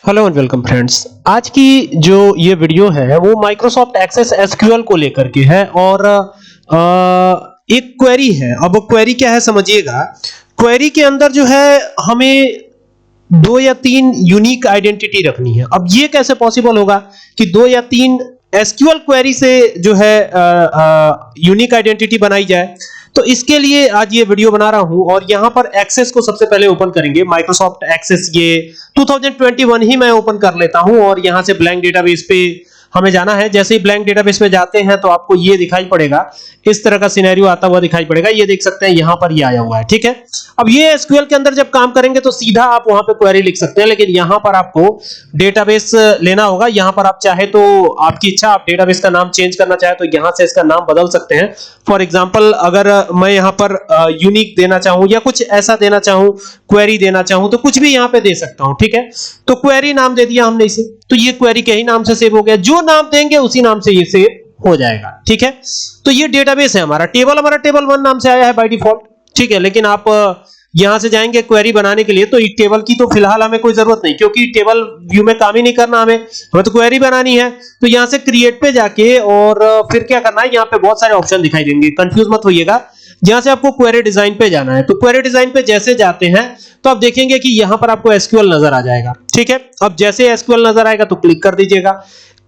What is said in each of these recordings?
Hello and welcome friends. आज की जो ये वीडियो है वो माइक्रोसॉफ्ट एक्सेस एसक्यूएल को लेकर के है और एक क्वेरी है। अब क्वेरी क्या है समझिएगा। क्वेरी के अंदर जो है हमें 2 या 3 यूनिक आइडेंटिटी रखनी है। अब ये कैसे पॉसिबल होगा कि 2 या 3 एसक्यूएल क्वेरी से जो है यूनिक आइडेंटिटी बनाई जाए। तो इसके लिए आज ये वीडियो बना रहा हूं और यहां पर एक्सेस को सबसे पहले ओपन करेंगे। माइक्रोसॉफ्ट एक्सेस ये 2021 ही मैं ओपन कर लेता हूं और यहां से ब्लैंक डेटाबेस पे हमें जाना है। जैसे ही ब्लैंक डेटाबेस पे जाते हैं तो आपको ये दिखाई पड़ेगा, इस तरह का सिनेरियो आता हुआ दिखाई पड़ेगा। ये देख सकते हैं यहां पर ये आया हुआ है, ठीक है। अब ये एसक्यूएल के अंदर जब काम करेंगे तो सीधा आप वहां पे क्वेरी लिख सकते हैं, लेकिन यहां पर आपको डेटाबेस लेना होगा। यहां पर आप चाहे तो आपकी इच्छा, आप डेटाबेस का नाम चेंज करना चाहे तो यहां से इसका नाम बदल सकते हैं। फॉर एग्जांपल अगर मैं यहां पर यूनिक देना चाहूं या कुछ ऐसा देना चाहूं, क्वेरी देना चाहूं, तो कुछ भी यहां पे दे सकता हूं, ठीक है। तो क्वेरी नाम दे दिया हमने इसे, तो ये क्वेरी के ही नाम से सेव हो गया। जो नाम देंगे उसी नाम से ये सेव हो जाएगा, ठीक है। तो ये डेटाबेस है हमारा टेबल 1 नाम से आया है बाय डिफॉल्ट, ठीक है। लेकिन आप यहां से जाएंगे क्वेरी बनाने के लिए तो एक टेबल की तो फिलहाल हमें कोई जरूरत नहीं, क्योंकि टेबल व्यू में काम ही नहीं करना हमें तो क्वेरी बनानी है। तो यहां से क्रिएट पे जाके और फिर क्या करना है, यहां पे बहुत सारे ऑप्शन दिखाई देंगे, कंफ्यूज मत होइएगा। यहां से आपको क्वेरी डिजाइन पे जाना है। तो क्वेरी डिजाइन पे जैसे जाते हैं तो आप देखेंगे कि यहां पर आपको एसक्यूएल नजर आ जाएगा, ठीक है। अब जैसे एसक्यूएल नजर आएगा तो क्लिक कर दीजिएगा।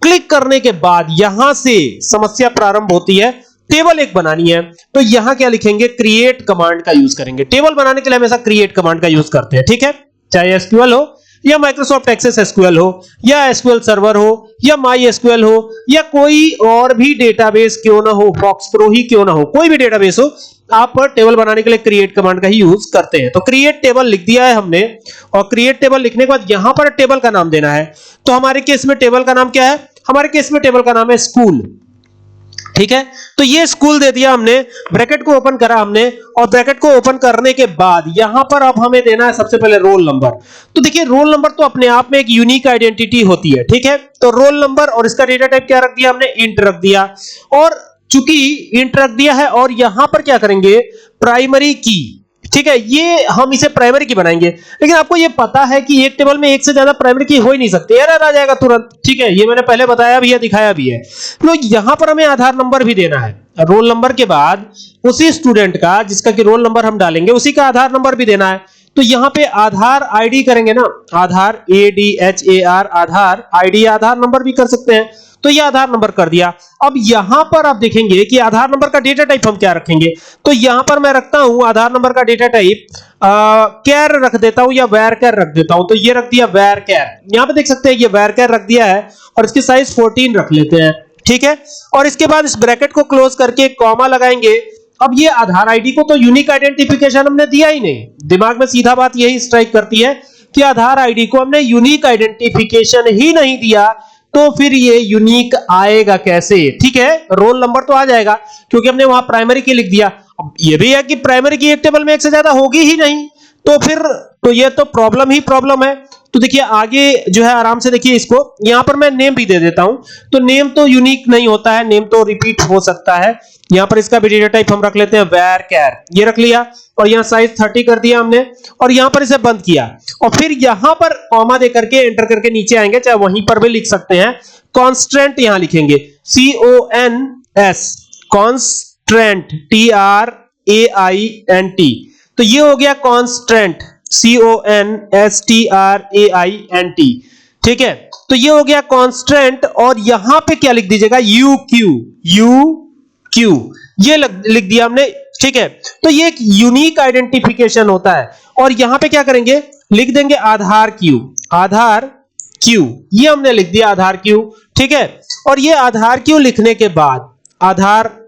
क्लिक करने के बाद यहां से समस्या प्रारंभ होती है। टेबल एक बनानी है तो यहां क्या लिखेंगे, क्रिएट कमांड का यूज करेंगे। टेबल बनाने के लिए हमेशा क्रिएट कमांड का यूज करते हैं, ठीक है। चाहे एसक्यूएल हो या माइक्रोसॉफ्ट एक्सेस एसक्यूएल हो या एसक्यूएल सर्वर हो या माई एसक्यूएल हो या कोई और भी डेटाबेस क्यों ना हो, फॉक्स प्रो ही क्यों ना हो, कोई भी डेटाबेस हो, आप टेबल बनाने के लिए क्रिएट कमांड का ही यूज करते हैं। तो क्रिएट टेबल लिख दिया है हमने और क्रिएट टेबल लिखने के बाद यहां पर टेबल का नाम देना है। तो हमारे केस में टेबल का नाम क्या है, हमारे केस में टेबल का नाम है स्कूल, ठीक है। तो ये स्कूल दे दिया हमने, ब्रैकेट को ओपन करा हमने और ब्रैकेट को ओपन करने के बाद यहां पर अब हमें देना है सबसे पहले रोल नंबर। तो देखिए रोल नंबर तो अपने आप में एक यूनिक आइडेंटिटी होती है, ठीक है। तो रोल नंबर और इसका डेटा टाइप क्या रख दिया हमने, इंट रख दिया। और चूंकि इंट रख दिया है और यहां पर क्या करेंगे, प्राइमरी की, ठीक है। ये हम इसे प्राइमरी की बनाएंगे, लेकिन आपको ये पता है कि एक टेबल में एक से ज्यादा प्राइमरी की हो ही नहीं सकती, एरर आ जाएगा तुरंत, ठीक है। ये मैंने पहले बताया भी है, दिखाया भी है। तो यहां पर हमें आधार नंबर भी देना है। रोल नंबर के बाद उसी स्टूडेंट का जिसका कि रोल नंबर हम डालेंगे उसी का आधार नंबर भी देना है। तो यहां पे आधार आईडी करेंगे ना, आधार ADHAR, आधार आईडी, आधार नंबर भी कर सकते हैं। तो ये आधार नंबर कर दिया। अब यहां पर आप देखेंगे कि आधार नंबर का डेटा टाइप हम क्या रखेंगे। तो यहां पर मैं रखता हूं आधार नंबर का डेटा टाइप कैर रख देता हूं या वैर कैर रख देता हूं। तो ये रख दिया वैर कैर, यहां पे देख सकते हैं ये वैर कैर रख दिया है और इसकी साइज 14 रख लेते हैं, ठीक है। और इसके बाद इस ब्रैकेट को क्लोज करके कॉमा लगाएंगे। अब ये आधार आईडी को तो यूनिक आइडेंटिफिकेशन हमने दिया ही नहीं, दिमाग में सीधा बात यही स्ट्राइक करती है कि आधार आईडी को हमने यूनिक आइडेंटिफिकेशन ही नहीं दिया, तो फिर ये यूनिक आएगा कैसे, ठीक है। रोल नंबर तो आ जाएगा क्योंकि हमने वहां प्राइमरी की लिख दिया। अब ये भी है कि प्राइमरी की एक टेबल में एक से ज्यादा होगी ही नहीं, तो फिर तो ये तो प्रॉब्लम ही प्रॉब्लम है। तो देखिए आगे जो है आराम से देखिए इसको, यहां पर मैं नेम भी दे देता हूं। तो नेम तो यूनिक नहीं होता है, नेम तो रिपीट हो सकता है। यहां पर इसका भी डेटा टाइप हम रख लेते हैं वैर कैर, ये रख लिया और यहां साइज 30 कर दिया हमने और यहां पर इसे बंद किया। और फिर यहां पर कॉमा दे करके एंटर करके नीचे आएंगे, चाहे वहीं पर भी लिख सकते हैं। कॉन्स्टेंट यहां लिखेंगे CONS, कॉन्स्टेंट TRAINT। तो ये हो गया कॉन्स्टेंट CONSTRAINT, ठीक है। तो ये हो गया कॉन्स्टेंट और यहां पे क्या लिख दीजिएगा, UQ, ये लिख दिया हमने, ठीक है। तो ये एक यूनिक आइडेंटिफिकेशन होता है। और यहां पे क्या करेंगे, लिख देंगे आधार क्यू, ये हमने लिख दिया आधार क्यू, ठीक है। और ये आधार क्यू लिखने के बाद आधार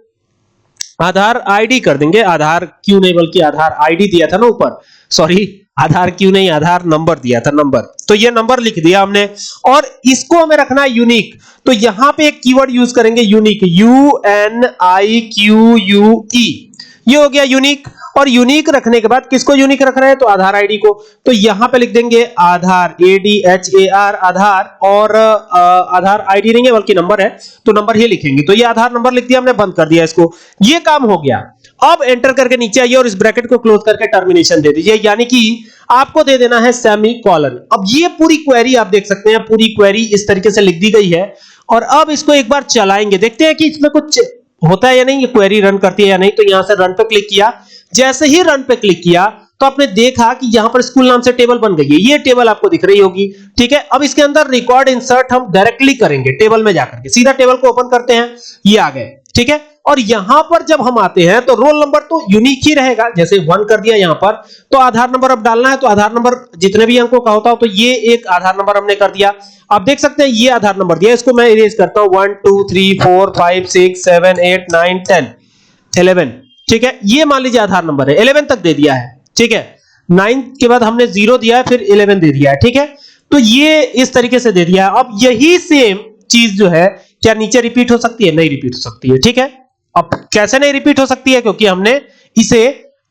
आईडी कर देंगे, आधार क्यू नहीं बल्कि आधार आईडी दिया था ना ऊपर, सॉरी आधार क्यू नहीं, आधार नंबर दिया था, नंबर। तो ये नंबर लिख दिया हमने और इसको हमें रखना है यूनिक। तो यहां पे एक कीवर्ड यूज करेंगे यूनिक, UNIQUE, ये हो गया यूनिक। और यूनिक रखने के बाद किसको यूनिक रख रहे हैं, तो आधार आईडी को। तो यहां पे लिख देंगे आधार, ADHAR आधार, और आधार आईडी नहीं है बल्कि नंबर है, तो नंबर ही लिखेंगे। तो ये आधार नंबर लिख दिया हमने, बंद कर दिया इसको। ये काम हो गया। अब एंटर करके नीचे आइए और इस ब्रैकेट को क्लोज करके टर्मिनेशन दे दीजिए, यानी कि आपको दे देना है सेमीकोलन। अब ये पूरी क्वेरी आप देख सकते हैं, पूरी क्वेरी इस तरीके से लिख दी गई है। और अब इसको एक बार चलाएंगे, देखते हैं कि इसमें कुछ होता है या नहीं, ये क्वेरी रन करती है या नहीं। तो यहां से रन पे क्लिक किया, जैसे ही रन पे क्लिक किया तो आपने देखा कि यहां पर स्कूल नाम से टेबल बन गई है। ये टेबल आपको दिख रही होगी, ठीक है। अब इसके अंदर रिकॉर्ड इंसर्ट हम डायरेक्टली करेंगे टेबल में जाकर के, सीधा टेबल को ओपन करते हैं, ये आ गए, ठीक है। और यहां पर जब हम आते हैं तो रोल नंबर तो यूनिक ही रहेगा, जैसे 1 कर दिया यहां पर। तो आधार नंबर अब डालना है, तो आधार नंबर जितने भी अंकों का होता हो, तो ये एक आधार नंबर हमने कर दिया। आप देख सकते हैं ये आधार नंबर दिया, इसको मैं इरेज करता हूं। 1 2 3 4 5 6 7 8 9 10 11, ठीक है। ये मान लीजिए आधार नंबर है, 11 तक दे दिया है, ठीक है। 9 के बाद हमने 0 दिया है, फिर 11 दे दिया है, ठीक है। तो ये इस तरीके से दे दिया है। अब यही सेम चीज जो है क्या नीचे रिपीट हो सकती है? नहीं रिपीट हो सकती है, ठीक है। अब कैसे नहीं रिपीट हो सकती है? क्योंकि हमने इसे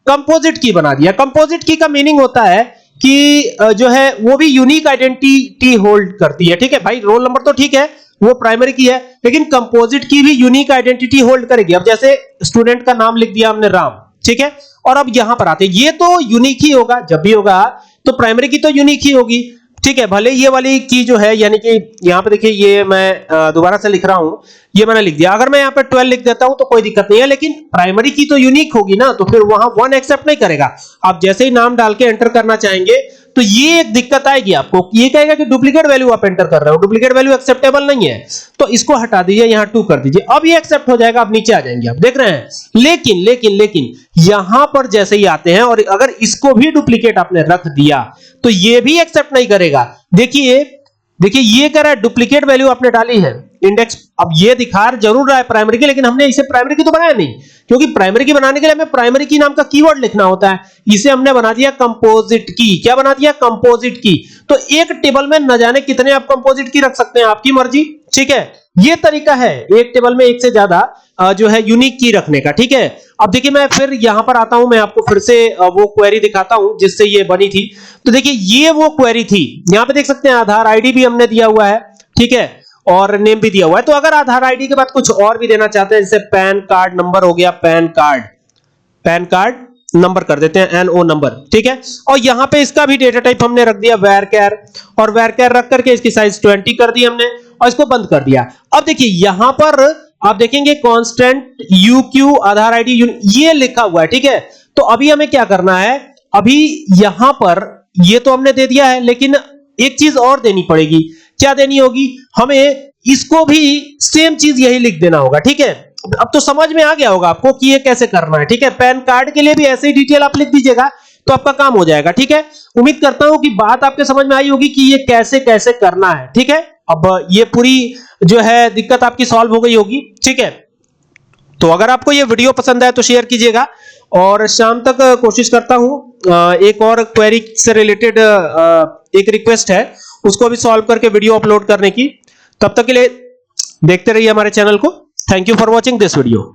कंपोजिट की बना दिया। कंपोजिट की का मीनिंग होता है कि जो है वो भी यूनिक आइडेंटिटी होल्ड करती है, ठीक है भाई। रोल नंबर तो ठीक है, वो प्राइमरी की है, लेकिन कंपोजिट की भी यूनिक आइडेंटिटी होल्ड करेगी। अब जैसे स्टूडेंट का नाम लिख दिया हमने राम, ठीक है। और अब यहां पर आते, ये तो यूनिक ही होगा, जब भी होगा तो प्राइमरी की तो यूनिक ही होगी, ठीक है। भले ये वाली की जो है, यानी कि यहां पे देखिए, ये मैं दोबारा से लिख रहा हूं, ये मैंने लिख दिया। अगर मैं यहां पे 12 लिख देता हूं तो कोई दिक्कत नहीं है, लेकिन प्राइमरी की तो यूनिक होगी ना, तो फिर वहां 1 एक्सेप्ट नहीं करेगा। आप जैसे ही नाम डाल के एंटर करना चाहेंगे तो ये एक दिक्कत आएगी आपको, ये कहेगा कि डुप्लीकेट वैल्यू आप एंटर कर रहे हो, डुप्लीकेट वैल्यू एक्सेप्टेबल नहीं है। तो इसको हटा दीजिए, यहां 2 कर दीजिए, अब ये एक्सेप्ट हो जाएगा। अब नीचे आ जाएंगे, आप देख रहे हैं। लेकिन यहां पर जैसे ही आते हैं, और अगर इसको भी डुप्लीकेट आपने रख दिया तो ये भी एक्सेप्ट नहीं करेगा। देखिए ये कह रहा है डुप्लीकेट वैल्यू आपने डाली है इंडेक्स। अब ये दिखा जरूर रहा है प्राइमरी की, लेकिन हमने इसे प्राइमरी की तो बनाया नहीं, क्योंकि प्राइमरी की बनाने के लिए हमें प्राइमरी की नाम का कीवर्ड लिखना होता है। इसे हमने बना दिया कंपोजिट की। क्या बना दिया? Composite key. तो एक टेबल में न जाने कितने आप कंपोजिट की रख सकते हैं, आपकी मर्जी, ठीक है। ये तरीका है एक टेबल में एक से ज्यादा जो है यूनिक की रखने का, ठीक है। अब देखिए मैं फिर यहां पर आता हूं, मैं आपको फिर से वो क्वेरी दिखाता हूं जिससे ये बनी थी। तो देखिए ये वो क्वेरी थी, यहां पे देख सकते हैं आधार आईडी भी हमने दिया हुआ है, ठीक है, और नेम भी दिया हुआ है। तो अगर आधार आईडी के बाद कुछ और भी देना चाहते हैं, जैसे पैन कार्ड नंबर हो गया, पैन कार्ड नंबर कर देते हैं, NO नंबर, ठीक है। और यहां पे इसका भी डेटा टाइप हमने रख दिया var_char, और var_char रख करके इसकी साइज 20 कर दी हमने, और इसको बंद कर दिया। अब देखिए यहां पर आप देखेंगे कांस्टेंट UQ आधार आईडी ये लिखा हुआ है, ठीक है। तो अभी हमें क्या करना है, अभी यहां पर ये तो हमने दे दिया है, लेकिन एक चीज और देनी पड़ेगी। क्या देनी होगी? हमें इसको भी सेम चीज यही लिख देना होगा, ठीक है। अब तो समझ में आ गया होगा आपको कि ये कैसे करना है, ठीक है। पैन कार्ड के लिए भी ऐसे ही डिटेल आप लिख दीजिएगा तो आपका काम हो जाएगा, ठीक है। उम्मीद करता हूं कि बात आपके समझ में आई होगी कि ये कैसे कैसे करना है, ठीक है। अब ये पूरी जो है दिक्कत आपकी सॉल्व हो गई होगी, ठीक है। तो अगर आपको ये वीडियो पसंद आए तो शेयर कीजिएगा, और शाम तक कोशिश करता हूं एक और क्वेरी से रिलेटेड एक रिक्वेस्ट है, उसको भी सॉल्व करके वीडियो अपलोड करने की। तब तक के लिए देखते रहिए हमारे चैनल को। Thank you for watching this video.